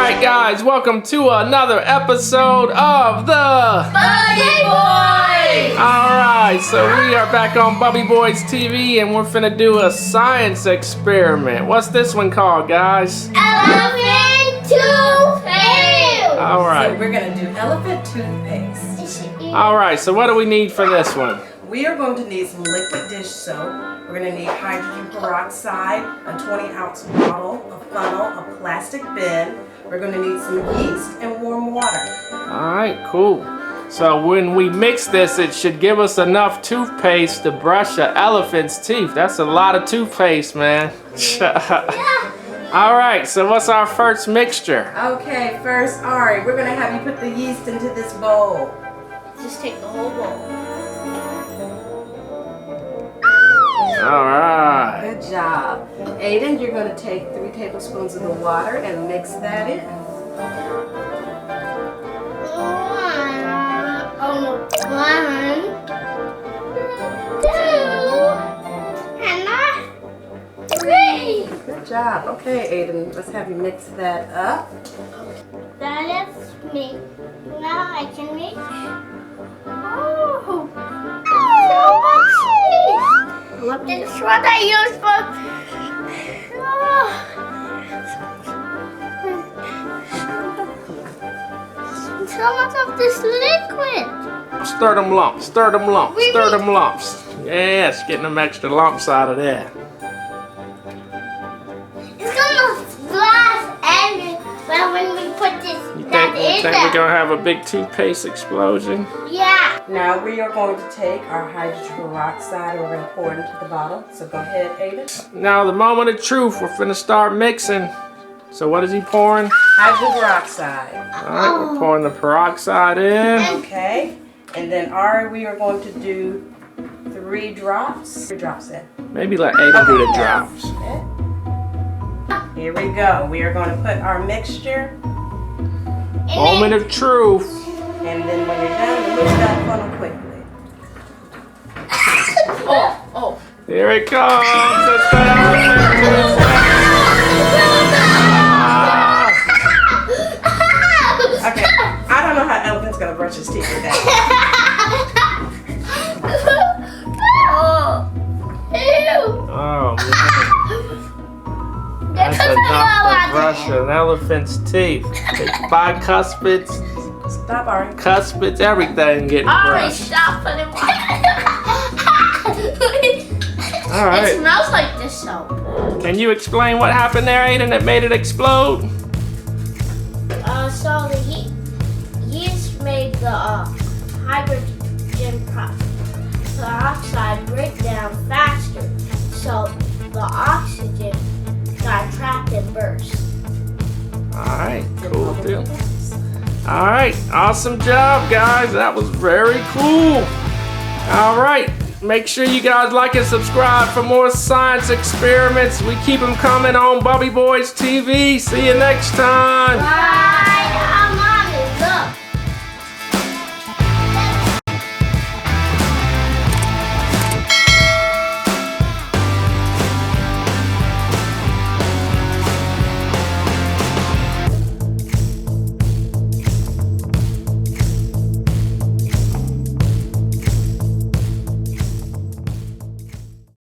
Alright guys, welcome to another episode of the Bubby Boys! Alright, so we are back on Bubby Boys TV and we're finna do a science experiment. What's this one called, guys? Elephant Toothpaste! Alright. So we're going to do elephant toothpaste. Alright, so what do we need for this one? We are going to need some liquid dish soap. We're going to need hydrogen peroxide, a 20-ounce bottle, a funnel, a plastic bin. We're going to need some yeast and warm water. Alright, cool. So when we mix this, it should give us enough toothpaste to brush an elephant's teeth. That's a lot of toothpaste, man. Alright, so what's our first mixture? Okay, first, Ari, we're going to have you put the yeast into this bowl. Just take the whole bowl. Alright. Good job. Aiden, you're going to take 3 tablespoons of the water and mix that in. One, 2, and 3. Good job. Okay, Aiden, let's have you mix that up. That is me. Now I can make. Oh, so much cheese. This is what I use for. So much of this liquid. Stir them lumps, stir them lumps, stir them lumps. Yes, getting them extra lumps out of there. It's gonna splash everywhere when we put this. You think we're gonna have a big toothpaste explosion? Yeah. Now we are going to take our hydrogen peroxide and we're going to pour it into the bottle. So go ahead, Aiden. Now the moment of truth, we're finna start mixing. So what is he pouring? Hydrogen peroxide. Alright, we're pouring the peroxide in. Okay. And then Ari, we are going to do 3 drops. 3 drops in. Maybe let Aiden do the drops. Okay. Here we go. We are going to put our mixture. Moment of truth. And then when you're done, remove that funnel quickly. Oh. Here it comes. It's the elephant toothpaste. Okay. I don't know how elephant's going to brush his teeth with that. Oh man. That's enough to brush an elephant's teeth. It's bicuspids, Stop, Ari. cuspids, everything getting Alright, brushed. stop putting Alright. It smells like this soap. Can you explain what happened there, Aiden, that made it explode? So the yeast made the hydrogen peroxide break down faster, so the oxygen got trapped and burst. Alright, cool deal. Alright, awesome job, guys. That was very cool. Alright, make sure you guys like and subscribe for more science experiments. We keep them coming on Bubby Boys TV. See you next time. Bye.